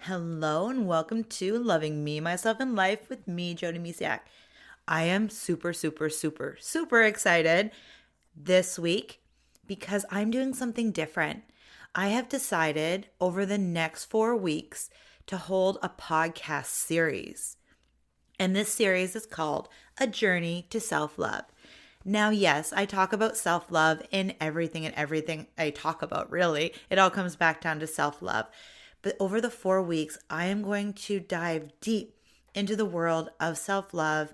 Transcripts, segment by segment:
Hello and welcome to Loving Me, Myself, and Life with me, Jody Misiak. I am super excited this week because I'm doing something different. I have decided over the next 4 weeks to hold a podcast series. And this series is called A Journey to Self-Love. Now, yes, I talk about self-love in everything and everything I talk about, really. It all comes back down to self-love. But over the 4 weeks, I am going to dive deep into the world of self-love,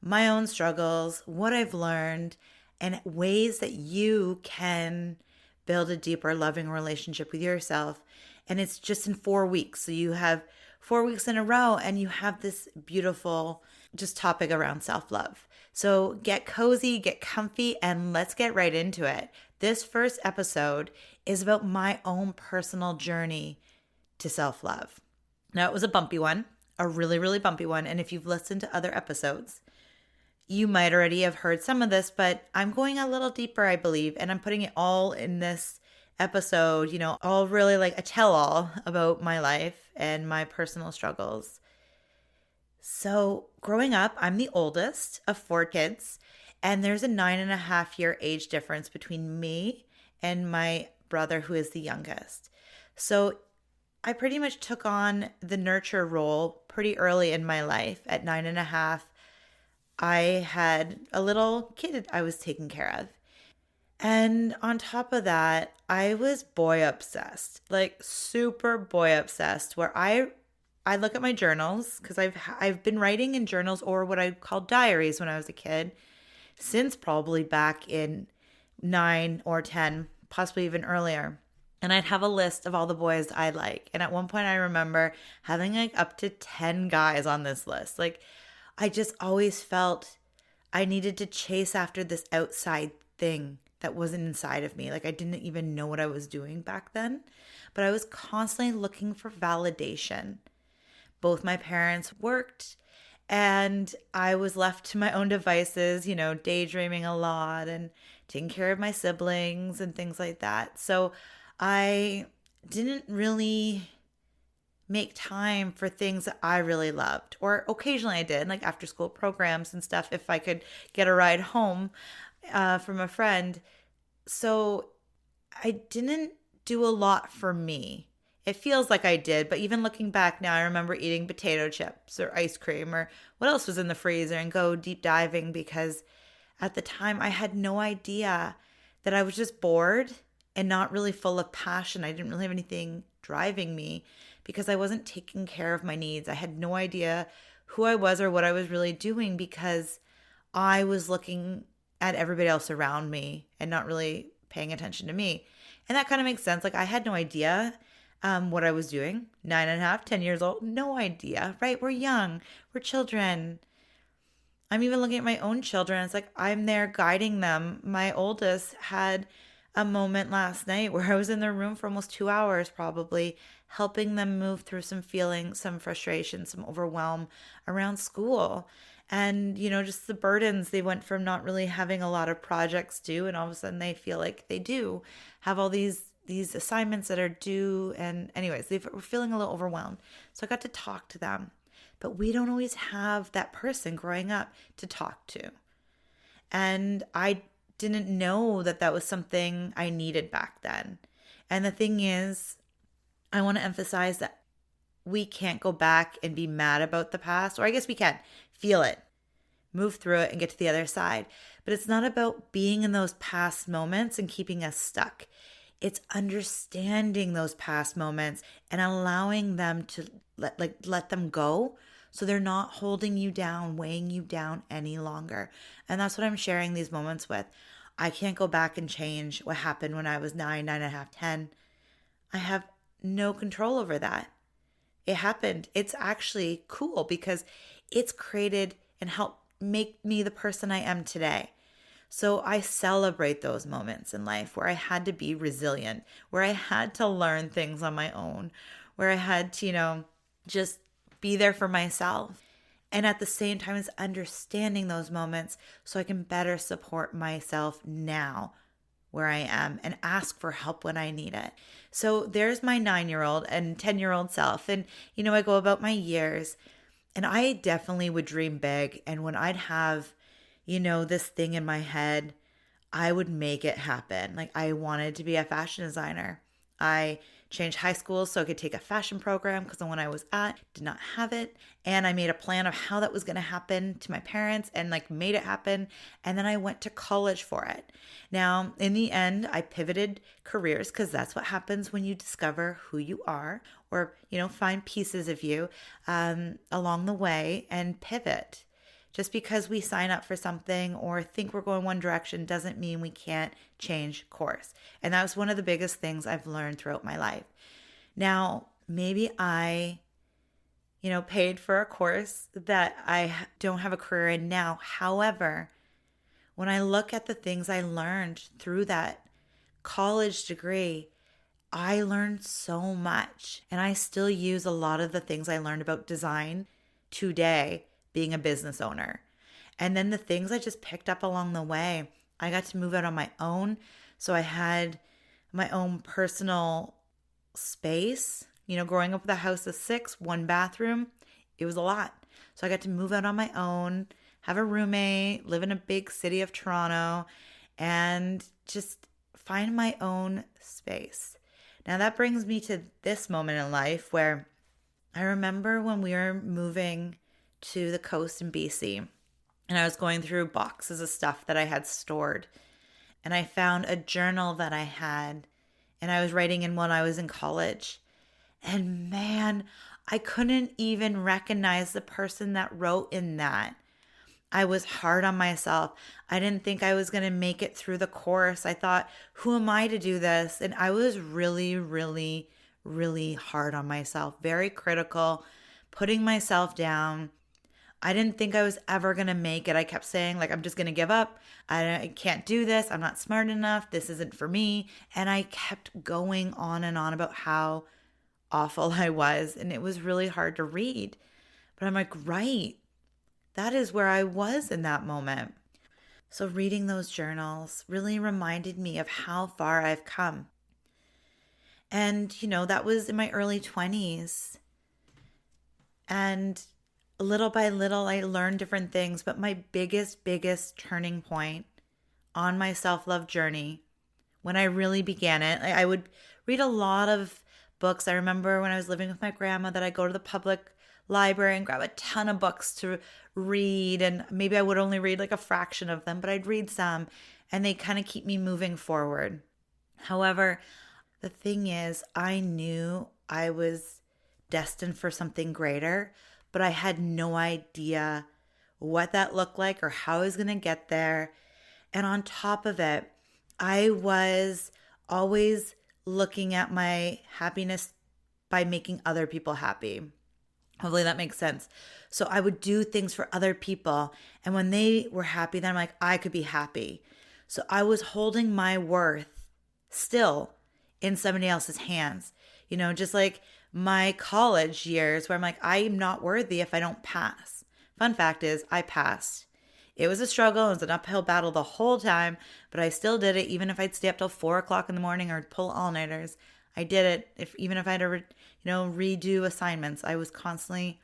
my own struggles, what I've learned, and ways that you can build a deeper, loving relationship with yourself. And it's just in 4 weeks. So you have 4 weeks in a row and you have this beautiful just topic around self-love. So get cozy, get comfy, and let's get right into it. This first episode is about my own personal journey to self-love. Now, it was a bumpy one, a really bumpy one. And if you've listened to other episodes, you might already have heard some of this, but I'm going a little deeper, I believe, and I'm putting it all in this episode, all really like a tell-all about my life and my personal struggles. So growing up, I'm the oldest of 4 kids, and there's a 9.5 year age difference between me and my brother, who is the youngest. So I pretty much took on the nurture role pretty early in my life. At 9.5, I had a little kid I was taking care of. And on top of that, I was boy obsessed, like super boy obsessed, where I look at my journals because I've been writing in journals or what I call diaries when I was a kid since probably back in 9 or 10, possibly even earlier. And I'd have a list of all the boys I like. And at one point I remember having like up to 10 guys on this list. Like I just always felt I needed to chase after this outside thing that wasn't inside of me. Like I didn't even know what I was doing back then, but I was constantly looking for validation. Both my parents worked and I was left to my own devices, daydreaming a lot and taking care of my siblings and things like that. So I didn't really make time for things that I really loved, or occasionally I did, like after school programs and stuff, if I could get a ride home from a friend. So I didn't do a lot for me. It feels like I did, but even looking back now, I remember eating potato chips or ice cream or what else was in the freezer and go deep diving because at the time I had no idea that I was just bored and not really full of passion. I didn't really have anything driving me because I wasn't taking care of my needs. I had no idea who I was or what I was really doing because I was looking at everybody else around me and not really paying attention to me. And that kind of makes sense. Like I had no idea what I was doing. 9.5, 10 years old, no idea, right? We're young, we're children. I'm even looking at my own children. It's like I'm there guiding them. My oldest had a moment last night where I was in their room for almost 2 hours, probably helping them move through some feelings, some frustration, some overwhelm around school. And, just the burdens. They went from not really having a lot of projects due, and all of a sudden they feel like they do have all these assignments that are due. And anyways, they were feeling a little overwhelmed. So I got to talk to them. But we don't always have that person growing up to talk to. And I didn't know that that was something I needed back then. And the thing is, I want to emphasize that we can't go back and be mad about the past, or I guess we can feel it, move through it and get to the other side. But it's not about being in those past moments and keeping us stuck. It's understanding those past moments and allowing them to let them go so they're not holding you down, weighing you down any longer. And that's what I'm sharing these moments with. I can't go back and change what happened when I was 9.5, 10. I have no control over that. It happened. It's actually cool because it's created and helped make me the person I am today. So I celebrate those moments in life where I had to be resilient, where I had to learn things on my own, where I had to, just be there for myself. And at the same time as understanding those moments so I can better support myself now where I am and ask for help when I need it. So there's my 9-year-old and 10-year-old self. And, I go about my years and I definitely would dream big. And when I'd have, this thing in my head, I would make it happen. Like I wanted to be a fashion designer. I changed high schools so I could take a fashion program because the one I was at did not have it. And I made a plan of how that was going to happen to my parents and made it happen. And then I went to college for it. Now, in the end, I pivoted careers because that's what happens when you discover who you are or, find pieces of you along the way and pivot. Just because we sign up for something or think we're going one direction doesn't mean we can't change course. And that was one of the biggest things I've learned throughout my life. Now, maybe I, paid for a course that I don't have a career in now. However, when I look at the things I learned through that college degree, I learned so much. And I still use a lot of the things I learned about design today being a business owner. And then the things I just picked up along the way, I got to move out on my own. So I had my own personal space. Growing up with a house of 6, 1 bathroom, it was a lot. So I got to move out on my own, have a roommate, live in a big city of Toronto, and just find my own space. Now that brings me to this moment in life where I remember when we were moving to the coast in BC, and I was going through boxes of stuff that I had stored, and I found a journal that I had, and I was writing in when I was in college, and man, I couldn't even recognize the person that wrote in that. I was hard on myself. I didn't think I was going to make it through the course. I thought, who am I to do this? And I was really, really, really hard on myself, very critical, putting myself down. I didn't think I was ever going to make it. I kept saying, I'm just going to give up. I can't do this. I'm not smart enough. This isn't for me. And I kept going on and on about how awful I was. And it was really hard to read. But I'm like, right, that is where I was in that moment. So reading those journals really reminded me of how far I've come. And, that was in my early 20s. And little by little, I learned different things, but my biggest turning point on my self-love journey, when I really began it, I would read a lot of books. I remember when I was living with my grandma that I'd go to the public library and grab a ton of books to read, and maybe I would only read a fraction of them, but I'd read some, and they kind of keep me moving forward. However, the thing is, I knew I was destined for something greater, but I had no idea what that looked like or how I was going to get there. And on top of it, I was always looking at my happiness by making other people happy. Hopefully that makes sense. So I would do things for other people. And when they were happy, then I'm like, I could be happy. So I was holding my worth still in somebody else's hands. Just like my college years where I'm like, I'm not worthy if I don't pass. Fun fact is, I passed. It was a struggle. It was an uphill battle the whole time, but I still did it. Even if I'd stay up till 4 o'clock in the morning or pull all-nighters, I did it. Even if I had to, redo assignments, I was constantly,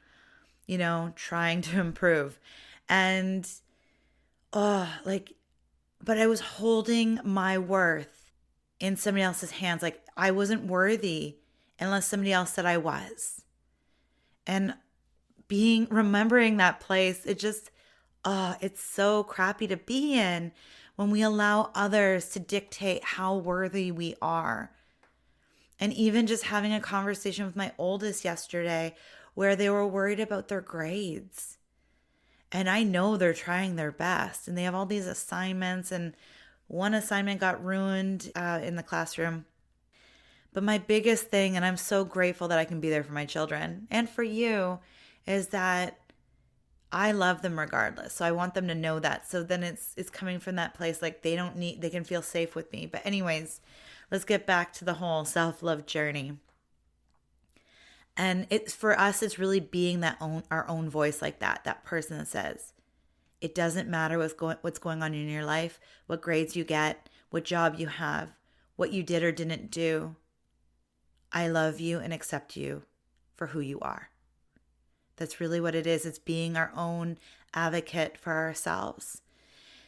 trying to improve. And, but I was holding my worth in somebody else's hands. I wasn't worthy unless somebody else said I was. And remembering that place, it's so crappy to be in when we allow others to dictate how worthy we are. And even just having a conversation with my oldest yesterday where they were worried about their grades. And I know they're trying their best and they have all these assignments, and one assignment got ruined in the classroom. But my biggest thing, and I'm so grateful that I can be there for my children and for you, is that I love them regardless. So I want them to know that. So then it's coming from that place, they can feel safe with me. But anyways, let's get back to the whole self-love journey. And for us, it's really being our own voice that person that says, it doesn't matter what's going on in your life, what grades you get, what job you have, what you did or didn't do. I love you and accept you for who you are. That's really what it is. It's being our own advocate for ourselves.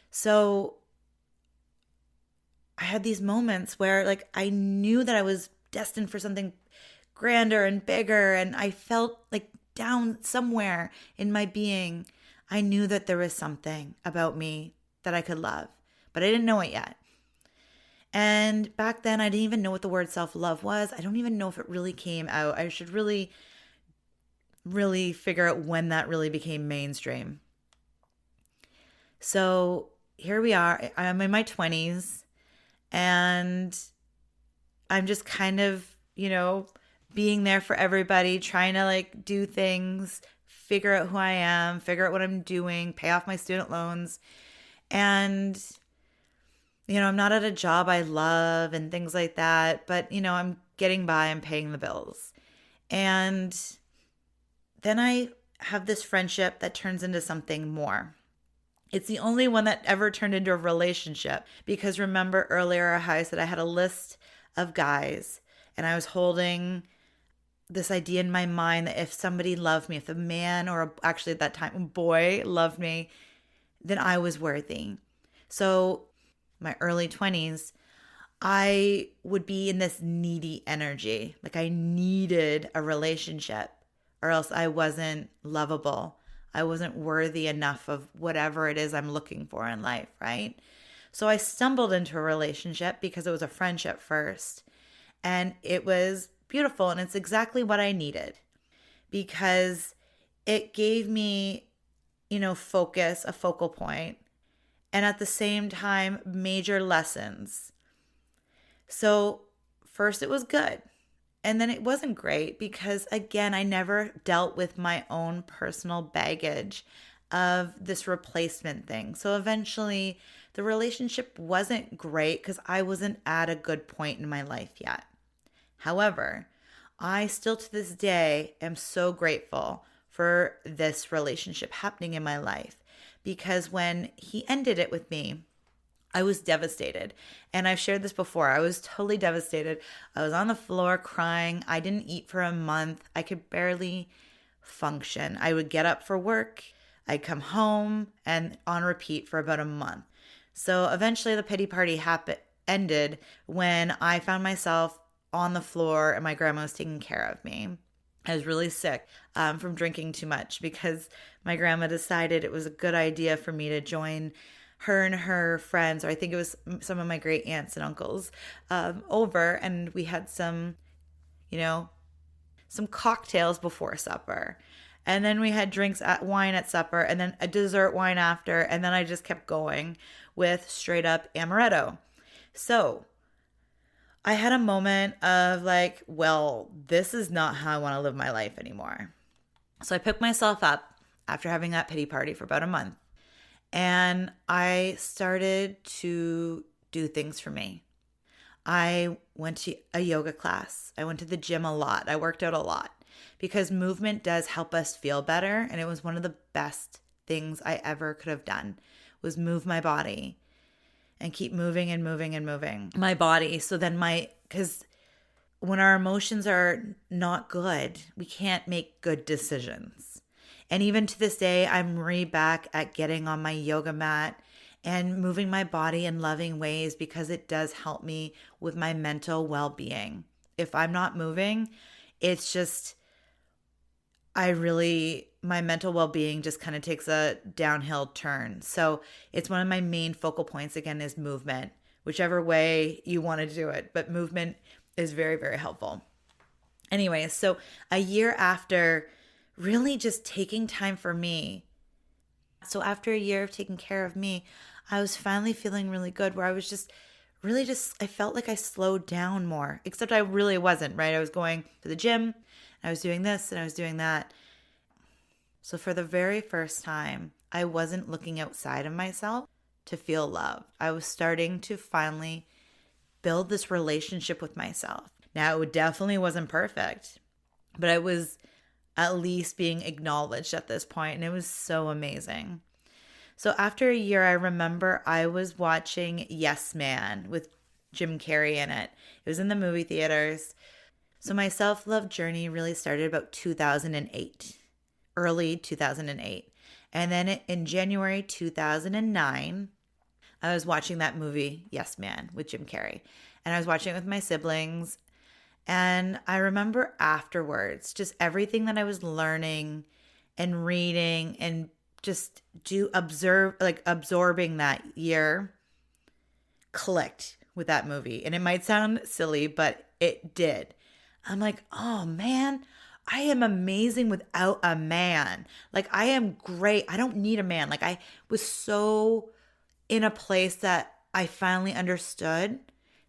So I had these moments where like I knew that I was destined for something grander and bigger, and I felt like down somewhere in my being, I knew that there was something about me that I could love, but I didn't know it yet. And back then, I didn't even know what the word self-love was. I don't even know if it really came out. I should really, really figure out when that really became mainstream. So here we are. I'm in my 20s, and I'm just kind of, being there for everybody, trying to like do things, figure out who I am, figure out what I'm doing, pay off my student loans. And, I'm not at a job I love and things like that, but, I'm getting by, I'm paying the bills. And then I have this friendship that turns into something more. It's the only one that ever turned into a relationship, because remember earlier how I said I had a list of guys, and I was holding this idea in my mind that if somebody loved me, if a man or actually at that time, a boy loved me, then I was worthy. So my early 20s, I would be in this needy energy. Like I needed a relationship or else I wasn't lovable. I wasn't worthy enough of whatever it is I'm looking for in life, right? So I stumbled into a relationship because it was a friendship first. And it was beautiful, and it's exactly what I needed because it gave me, focus, a focal point, and at the same time, major lessons. So first it was good, and then it wasn't great because, again, I never dealt with my own personal baggage of this replacement thing. So eventually the relationship wasn't great because I wasn't at a good point in my life yet. However, I still to this day am so grateful for this relationship happening in my life because when he ended it with me, I was devastated. And I've shared this before. I was totally devastated. I was on the floor crying. I didn't eat for a month. I could barely function. I would get up for work. I'd come home and on repeat for about a month. So eventually the pity party ended when I found myself on the floor and my grandma was taking care of me. I was really sick from drinking too much because my grandma decided it was a good idea for me to join her and her friends, or I think it was some of my great aunts and uncles, over, and we had some cocktails before supper. And then we had wine at supper, and then a dessert wine after, and then I just kept going with straight up amaretto. So I had a moment of like, well, this is not how I want to live my life anymore. So I picked myself up after having that pity party for about a month. And I started to do things for me. I went to a yoga class. I went to the gym a lot. I worked out a lot because movement does help us feel better. And it was one of the best things I ever could have done was move my body and keep moving and moving and moving my body. So then because when our emotions are not good, we can't make good decisions. And even to this day, I'm back at getting on my yoga mat and moving my body in loving ways because it does help me with my mental well-being. If I'm not moving, it's just, my mental well-being just kind of takes a downhill turn. So it's one of my main focal points, again, is movement, whichever way you want to do it. But movement is very, very helpful. Anyway, so a year after really just taking time for me. So after a year of taking care of me, I was finally feeling really good where I was I felt like I slowed down more, except I really wasn't, right? I was going to the gym, and I was doing this and I was doing that. So for the very first time, I wasn't looking outside of myself to feel love. I was starting to finally build this relationship with myself. Now, it definitely wasn't perfect, but I was at least being acknowledged at this point, and it was so amazing. So after a year, I remember I was watching Yes Man with Jim Carrey in it. It was in the movie theaters. So my self-love journey really started about 2008, early 2008. And then in January 2009, I was watching that movie, Yes Man, with Jim Carrey. And I was watching it with my siblings. And I remember afterwards, just everything that I was learning and reading and just absorbing that year clicked with that movie. And it might sound silly, but it did. I'm like, oh man, I am amazing without a man. Like, I am great. I don't need a man. Like, I was so in a place that I finally understood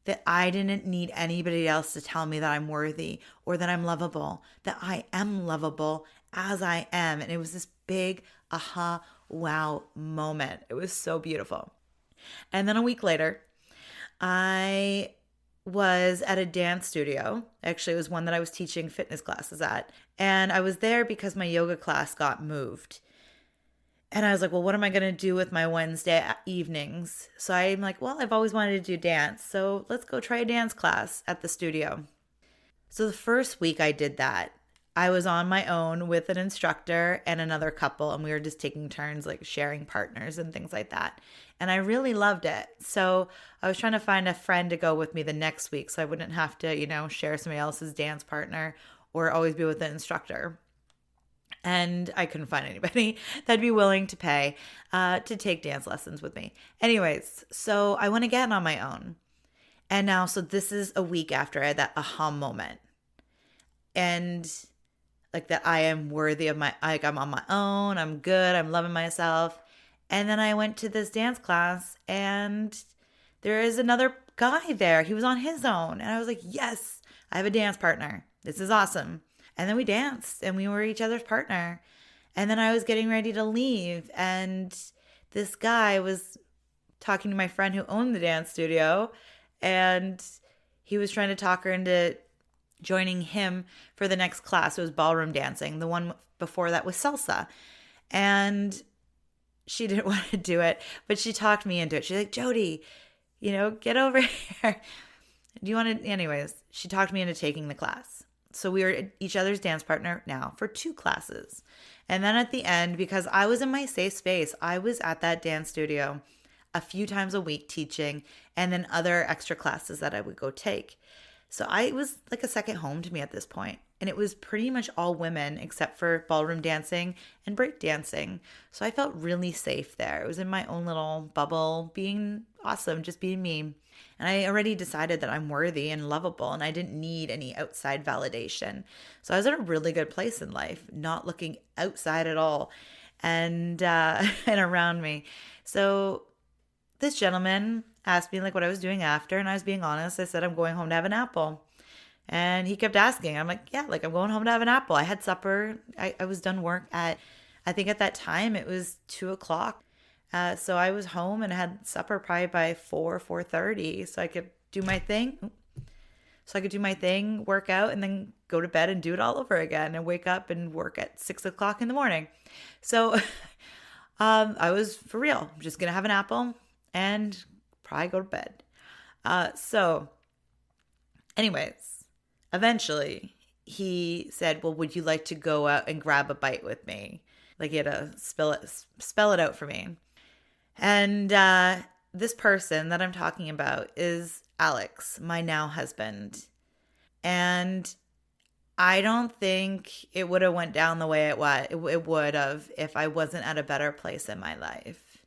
that I didn't need anybody else to tell me that I'm worthy or that I'm lovable, that I am lovable as I am. And it was this big aha, wow moment. It was so beautiful. And then a week later, I was at a dance studio. Actually, it was one that I was teaching fitness classes at. And I was there because my yoga class got moved. And I was like, well, what am I going to do with my Wednesday evenings? So I'm like, well, I've always wanted to do dance. So let's go try a dance class at the studio. So the first week I did that, I was on my own with an instructor and another couple, and we were just taking turns, like sharing partners and things like that. And I really loved it. So I was trying to find a friend to go with me the next week so I wouldn't have to, share somebody else's dance partner or always be with the instructor. And I couldn't find anybody that'd be willing to pay to take dance lessons with me. Anyways, so I went again on my own. And now, so this is a week after I had that aha moment. And like that I am worthy of I'm on my own, I'm good, I'm loving myself. And then I went to this dance class and there is another guy there. He was on his own. And I was like, yes, I have a dance partner. This is awesome. And then we danced and we were each other's partner. And then I was getting ready to leave. And this guy was talking to my friend who owned the dance studio. And he was trying to talk her into joining him for the next class. It was ballroom dancing. The one before that was salsa. And she didn't want to do it, but she talked me into it. She's like, Jody, get over here. Do you want to? Anyways, she talked me into taking the class. So we were each other's dance partner now for 2 classes. And then at the end, because I was in my safe space, I was at that dance studio a few times a week teaching and then other extra classes that I would go take. So it was like a second home to me at this point. And it was pretty much all women except for ballroom dancing and break dancing. So I felt really safe there. It was in my own little bubble, being awesome, just being me. And I already decided that I'm worthy and lovable and I didn't need any outside validation. So I was in a really good place in life, not looking outside at all and and around me. So this gentleman asked me like what I was doing after, and I was being honest. I said, I'm going home to have an apple. And he kept asking. I'm like, yeah, like I'm going home to have an apple. I had supper. I was done work at, I think at that time it was 2:00. So I was home and had supper probably by 4:30. So I could do my thing. Work out, and then go to bed and do it all over again and wake up and work at 6:00 in the morning. So I was for real. I'm just going to have an apple and probably go to bed. So anyways, eventually he said, well, would you like to go out and grab a bite with me? Like he had to spell it out for me. And this person that I'm talking about is Alex, my now husband. And I don't think it would have went down the way it would have if I wasn't at a better place in my life,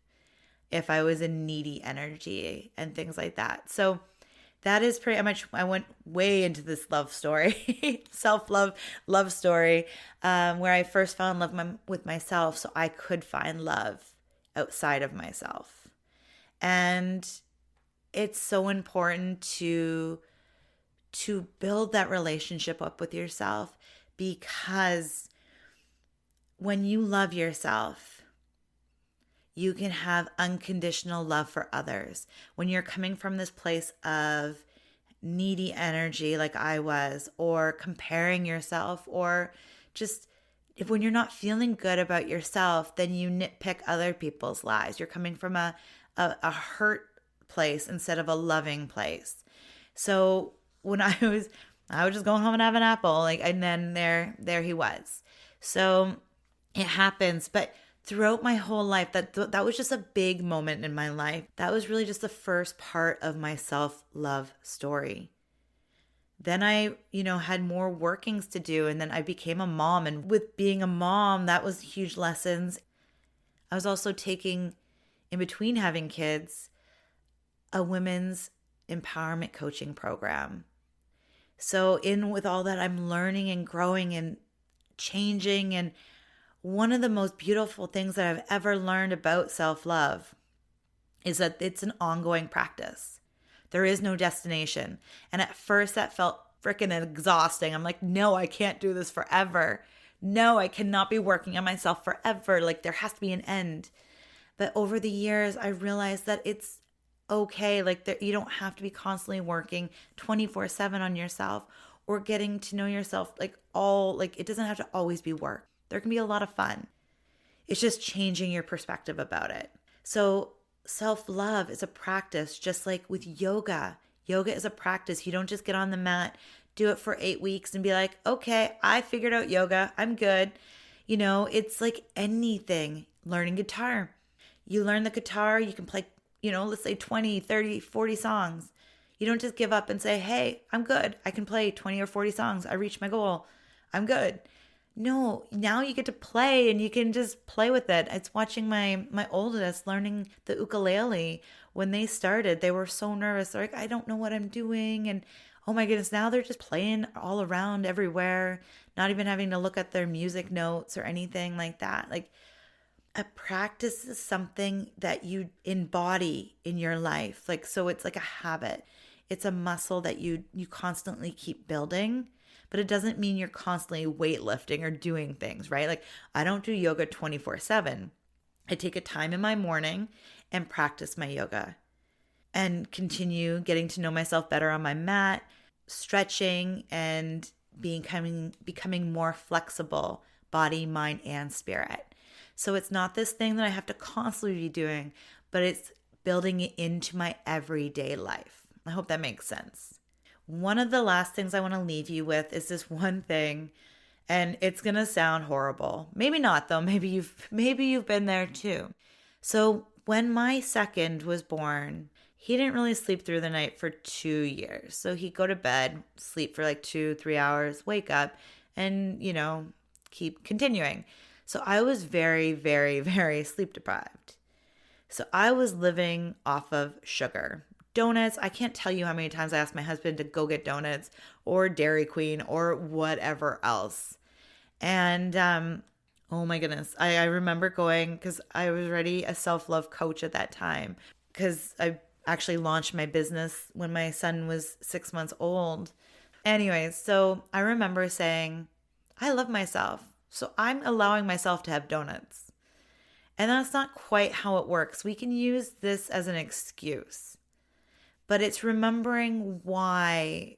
if I was in needy energy and things like that. So that is pretty much, I went way into this love story, self-love, love story, where I first fell in love with myself so I could find love outside of myself. And it's so important to build that relationship up with yourself, because when you love yourself, you can have unconditional love for others. When you're coming from this place of needy energy like I was, or comparing yourself, or just if when you're not feeling good about yourself, then you nitpick other people's lives. You're coming from a hurt place instead of a loving place. So when I was just going home and have an apple, like, and then there he was. So it happens, but throughout my whole life, that was just a big moment in my life. That was really just the first part of my self-love story. Then I, had more workings to do, and then I became a mom. And with being a mom, that was huge lessons. I was also taking, in between having kids, a women's empowerment coaching program. So in with all that, I'm learning and growing and changing. And one of the most beautiful things that I've ever learned about self-love is that it's an ongoing practice. There is no destination. And at first that felt freaking exhausting. I'm like, no, I can't do this forever. No, I cannot be working on myself forever. Like, there has to be an end. But over the years, I realized that it's okay. Like, you don't have to be constantly working 24/7 on yourself or getting to know yourself. It doesn't have to always be work. There can be a lot of fun. It's just changing your perspective about it. So self-love is a practice, just like with yoga. Yoga is a practice. You don't just get on the mat, do it for 8 weeks and be like, okay, I figured out yoga. I'm good. It's like anything. Learning guitar. You learn the guitar, you can play, let's say 20, 30, 40 songs. You don't just give up and say, hey, I'm good. I can play 20 or 40 songs. I reached my goal. I'm good. No, now you get to play and you can just play with it. It's watching my oldest learning the ukulele. When they started, they were so nervous. They're like, I don't know what I'm doing. And oh my goodness, now they're just playing all around everywhere, not even having to look at their music notes or anything like that. Like, a practice is something that you embody in your life. So it's like a habit. It's a muscle that you constantly keep building. But it doesn't mean you're constantly weightlifting or doing things, right? Like, I don't do yoga 24/7. I take a time in my morning and practice my yoga and continue getting to know myself better on my mat, stretching and becoming more flexible, body, mind, and spirit. So it's not this thing that I have to constantly be doing, but it's building it into my everyday life. I hope that makes sense. One of the last things I want to leave you with is this one thing, and it's going to sound horrible. Maybe not though. Maybe you've been there too. So when my second was born, he didn't really sleep through the night for 2 years. So he'd go to bed, sleep for like 2-3 hours, wake up, and keep continuing. So I was very, very, very sleep deprived. So I was living off of sugar. Donuts, I can't tell you how many times I asked my husband to go get donuts or Dairy Queen or whatever else. And oh my goodness, I remember going, because I was already a self-love coach at that time, because I actually launched my business when my son was 6 months old. Anyways, so I remember saying, I love myself, so I'm allowing myself to have donuts. And that's not quite how it works. We can use this as an excuse. But it's remembering why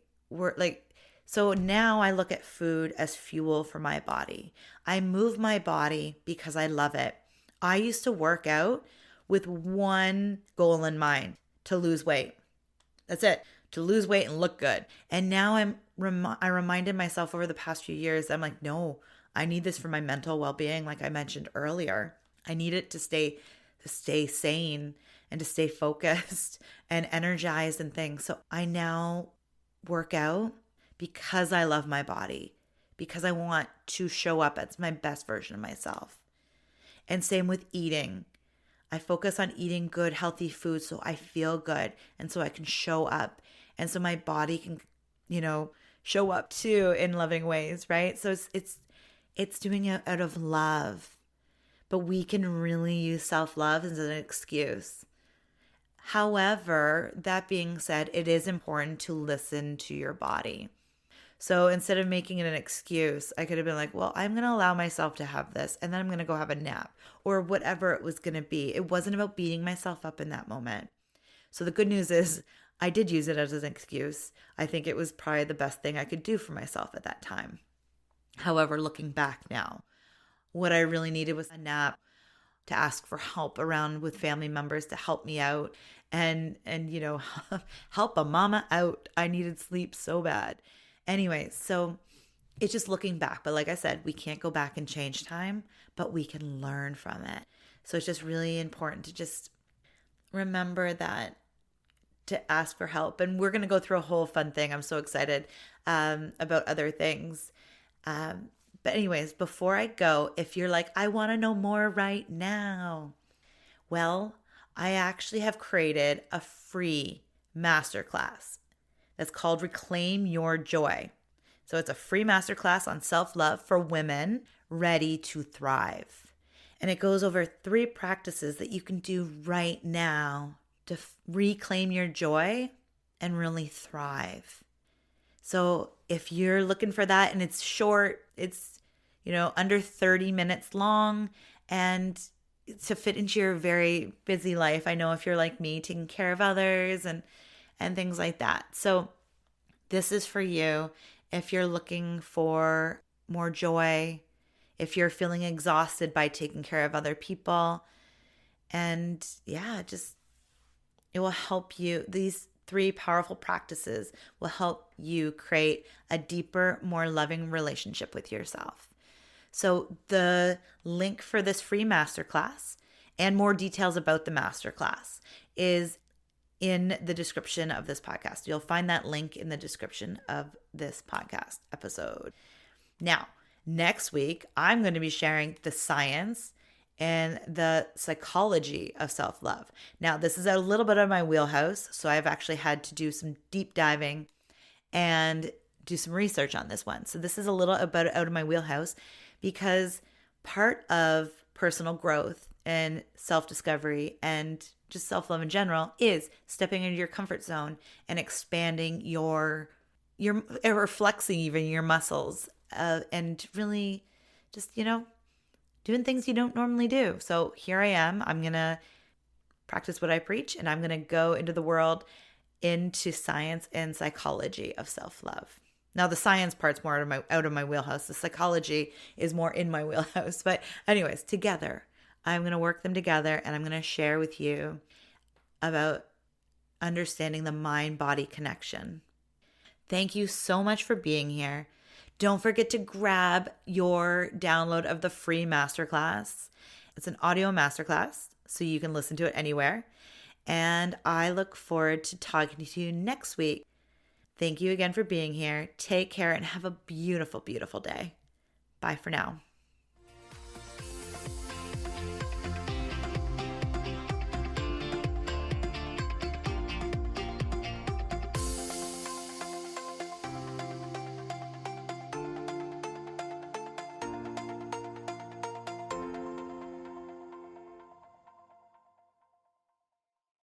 so now I look at food as fuel for my body. I move my body because I love it. I used to work out with one goal in mind, to lose weight. That's it, to lose weight and look good. And now I reminded myself over the past few years, I'm like, no, I need this for my mental well-being, like I mentioned earlier. I need it to stay sane and to stay focused and energized and things. So I now work out because I love my body, because I want to show up as my best version of myself. And same with eating. I focus on eating good, healthy food so I feel good and so I can show up. And so my body can, show up too in loving ways, right? So it's doing it out of love. But we can really use self-love as an excuse. However, that being said, it is important to listen to your body. So instead of making it an excuse, I could have been like, well, I'm going to allow myself to have this, and then I'm going to go have a nap, or whatever it was going to be. It wasn't about beating myself up in that moment. So the good news is I did use it as an excuse. I think it was probably the best thing I could do for myself at that time. However, looking back now, what I really needed was a nap, to ask for help around with family members to help me out and help a mama out. I needed sleep so bad. Anyway, so it's just looking back. But like I said, we can't go back and change time, but we can learn from it. So it's just really important to just remember that, to ask for help. And we're going to go through a whole fun thing. I'm so excited about other things. But anyways, before I go, if you're like, I want to know more right now, well, I actually have created a free masterclass that's called Reclaim Your Joy. So it's a free masterclass on self-love for women ready to thrive. And it goes over 3 practices that you can do right now to reclaim your joy and really thrive. So if you're looking for that, and it's short, it's, under 30 minutes long, and to fit into your very busy life. I know if you're like me, taking care of others and things like that. So this is for you if you're looking for more joy, if you're feeling exhausted by taking care of other people. And yeah, it will help you. These 3 powerful practices will help you create a deeper, more loving relationship with yourself. So the link for this free masterclass and more details about the masterclass is in the description of this podcast. You'll find that link in the description of this podcast episode. Now, next week, I'm going to be sharing the science and the psychology of self-love. Now, this is a little bit of my wheelhouse, so I've actually had to do some deep diving and do some research on this one. So this is a little bit out of my wheelhouse, because part of personal growth and self-discovery and just self-love in general is stepping into your comfort zone and expanding your or flexing even your muscles, and really just, doing things you don't normally do. So here I am. I'm going to practice what I preach, and I'm going to go into the world, into science and psychology of self-love. Now, the science part's more out of my wheelhouse. The psychology is more in my wheelhouse. But anyways, together, I'm going to work them together, and I'm going to share with you about understanding the mind-body connection. Thank you so much for being here. Don't forget to grab your download of the free masterclass. It's an audio masterclass, so you can listen to it anywhere. And I look forward to talking to you next week. Thank you again for being here. Take care and have a beautiful, beautiful day. Bye for now.